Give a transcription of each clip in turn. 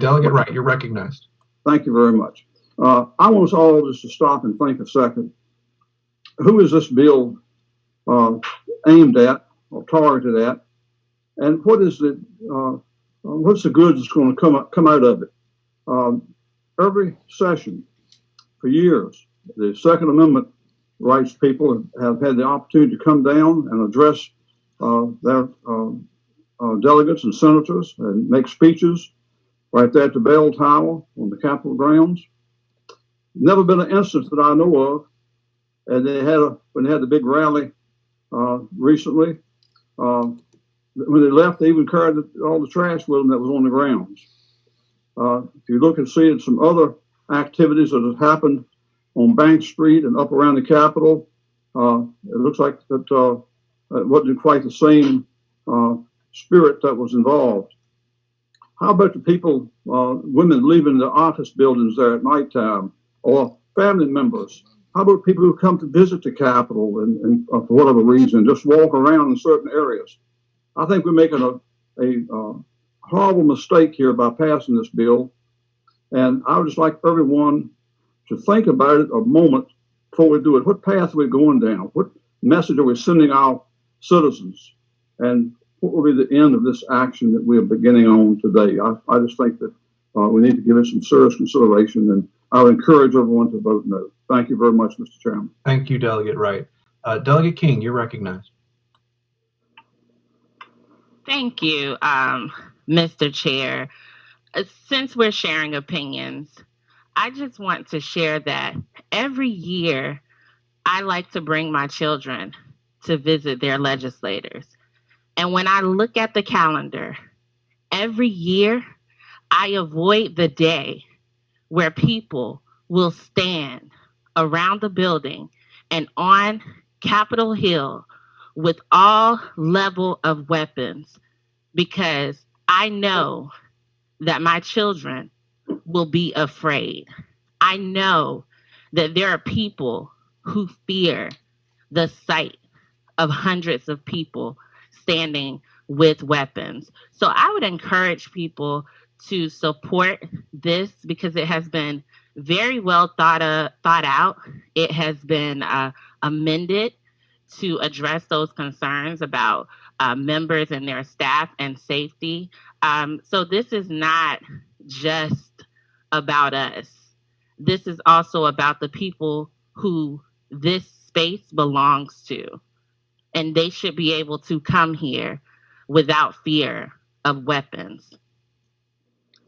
Delegate Wright, you're recognized. Thank you very much. I want us all just to stop and think a second. Who is this bill aimed at or targeted at? And what is it? What's the good that's going to come out of it? Every session for years, the Second Amendment rights people have had the opportunity to come down and address their delegates and senators and make speeches right there at the bell tower on the Capitol grounds. Never been an instance that I know of. And when they had the big rally recently, when they left, they even carried all the trash with them that was on the grounds. If you look and see at some other activities that have happened on Bank Street and up around the Capitol, it looks like that it wasn't quite the same spirit that was involved. How about the people, women leaving the office buildings there at nighttime, or family members? How about people who come to visit the Capitol and for whatever reason, just walk around in certain areas? I think we're making a horrible mistake here by passing this bill. And I would just like everyone to think about it a moment before we do it. What path are we going down? What message are we sending our citizens? And what will be the end of this action that we are beginning on today? I just think that we need to give it some serious consideration, and I'll encourage everyone to vote no. Thank you very much, Mr. Chairman. Thank you, Delegate Wright. Delegate King, you're recognized. Thank you, Mr. Chair. Since we're sharing opinions, I just want to share that every year I like to bring my children to visit their legislators. And when I look at the calendar, every year I avoid the day where people will stand around the building and on Capitol Hill with all level of weapons, because I know that my children will be afraid. I know that there are people who fear the sight of hundreds of people standing with weapons. So I would encourage people to support this because it has been very well thought out. It has been amended to address those concerns about members and their staff and safety. So this is not just about us. This is also about the people who this space belongs to. And they should be able to come here without fear of weapons.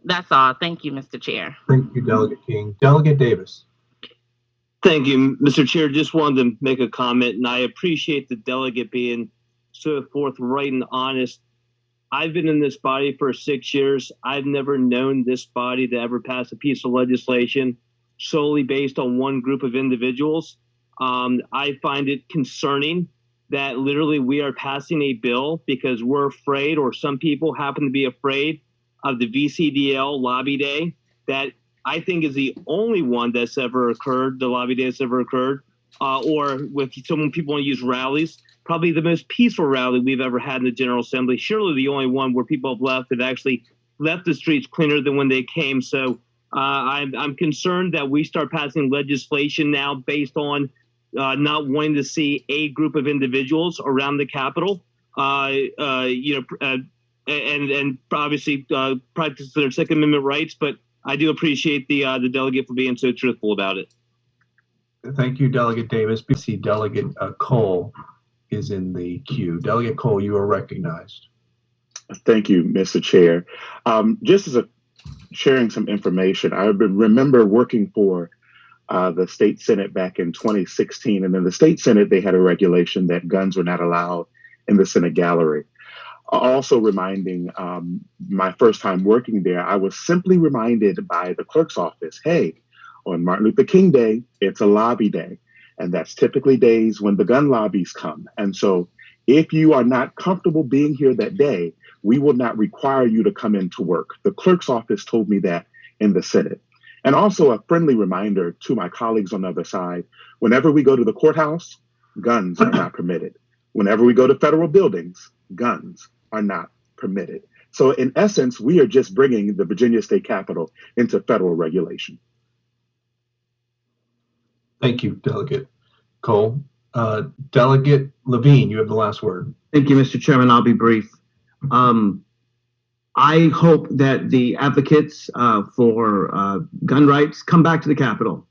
That's all. Thank you, Mr. Chair. Thank you, Delegate King. Delegate Davis. Thank you, Mr. Chair. Just wanted to make a comment, and I appreciate the delegate being so forthright and honest. I've been in this body for 6 years. I've never known this body to ever pass a piece of legislation solely based on one group of individuals. I find it concerning that literally we are passing a bill because we're afraid, or some people happen to be afraid of the VCDL lobby day that I think is the only one that's ever occurred, the lobby day that's ever occurred, or with some people want to use rallies, probably the most peaceful rally we've ever had in the General Assembly, surely the only one where people have actually left the streets cleaner than when they came. So I'm concerned that we start passing legislation now based on not wanting to see a group of individuals around the Capitol, and obviously practice their Second Amendment rights. But I do appreciate the delegate for being so truthful about it. Thank you, Delegate Davis. See, Delegate Cole is in the queue. Delegate Cole, you are recognized. Thank you, Mr. Chair. Just as sharing some information, I remember working for the state Senate back in 2016. And in the state Senate, they had a regulation that guns were not allowed in the Senate gallery. Also reminding my first time working there, I was simply reminded by the clerk's office, hey, on Martin Luther King Day, it's a lobby day. And that's typically days when the gun lobbies come. And so if you are not comfortable being here that day, we will not require you to come into work. The clerk's office told me that in the Senate. And also a friendly reminder to my colleagues on the other side, whenever we go to the courthouse, guns are not permitted. Whenever we go to federal buildings, guns are not permitted. So in essence, we are just bringing the Virginia State Capitol into federal regulation. Thank you, Delegate Cole. Delegate Levine, you have the last word. Thank you, Mr. Chairman. I'll be brief. I hope that the advocates for gun rights come back to the Capitol.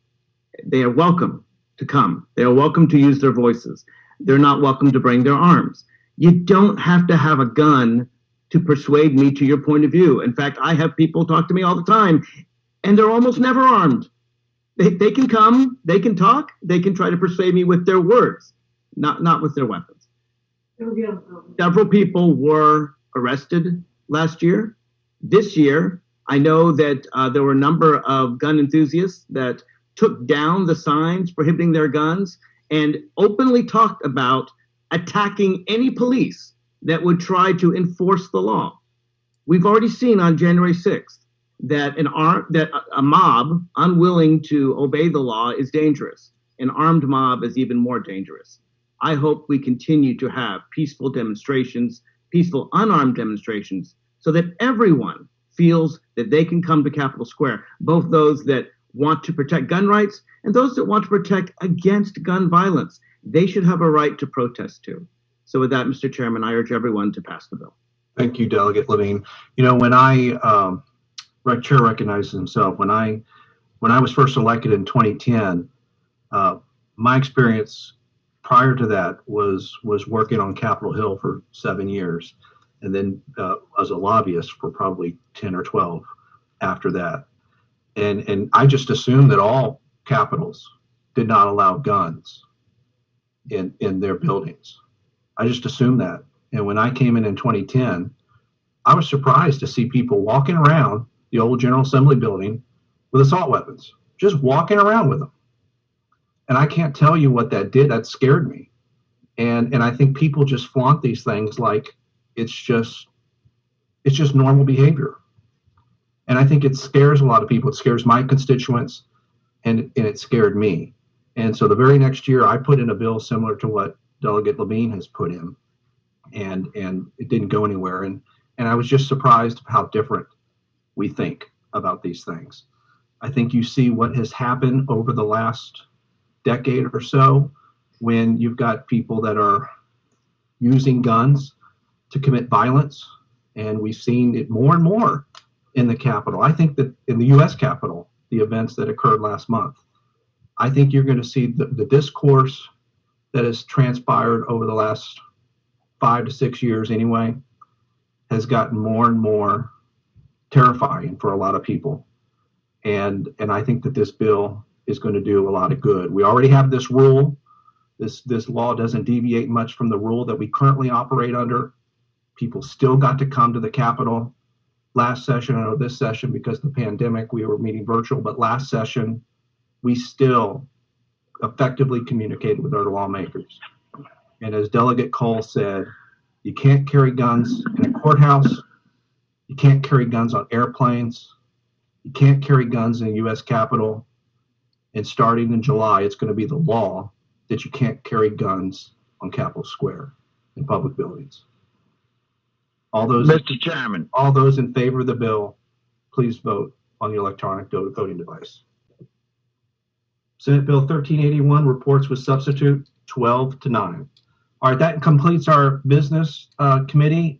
They are welcome to come. They are welcome to use their voices. They're not welcome to bring their arms. You don't have to have a gun to persuade me to your point of view. In fact, I have people talk to me all the time, and they're almost never armed. They can come, they can talk, they can try to persuade me with their words, not with their weapons. Several people were arrested last year. This year, I know that there were a number of gun enthusiasts that took down the signs prohibiting their guns and openly talked about attacking any police that would try to enforce the law. We've already seen on January 6th that a mob unwilling to obey the law is dangerous. An armed mob is even more dangerous. I hope we continue to have peaceful demonstrations, peaceful unarmed demonstrations, so that everyone feels that they can come to Capitol Square, both those that want to protect gun rights and those that want to protect against gun violence. They should have a right to protest too. So with that, Mr. Chairman, I urge everyone to pass the bill. Thank you, Delegate Levine. You know, when Chair recognizes himself, when I was first elected in 2010, my experience prior to that was working on Capitol Hill for 7 years, and then as a lobbyist for probably 10 or 12 after that. And I just assumed that all capitals did not allow guns in their buildings. I just assumed that. And when I came in 2010, I was surprised to see people walking around the old General Assembly building with assault weapons, just walking around with them. And I can't tell you what that did. That scared me. And I think people just flaunt these things like it's just normal behavior. And I think it scares a lot of people. It scares my constituents, and it scared me. And so the very next year, I put in a bill similar to what Delegate Levine has put in, and it didn't go anywhere. And I was just surprised how different we think about these things. I think you see what has happened over the last decade or so when you've got people that are using guns to commit violence, and we've seen it more and more in the Capitol. I think that in the U.S. Capitol, the events that occurred last month, I think you're going to see the discourse that has transpired over the last 5 to 6 years anyway has gotten more and more terrifying for a lot of people. And I think that this bill is going to do a lot of good. We already have this rule. This law doesn't deviate much from the rule that we currently operate under. People still got to come to the Capitol. Last session, I know this session, because of the pandemic, we were meeting virtual, but last session, we still effectively communicated with our lawmakers. And as Delegate Cole said, you can't carry guns in a courthouse. You can't carry guns on airplanes. You can't carry guns in the U.S. Capitol. And starting in July, it's going to be the law that you can't carry guns on Capitol Square in public buildings. All those, Mr. Chairman, all those in favor of the bill, please vote on the electronic voting device. Senate Bill 1381 reports with substitute 12-9. All right, that completes our business committee.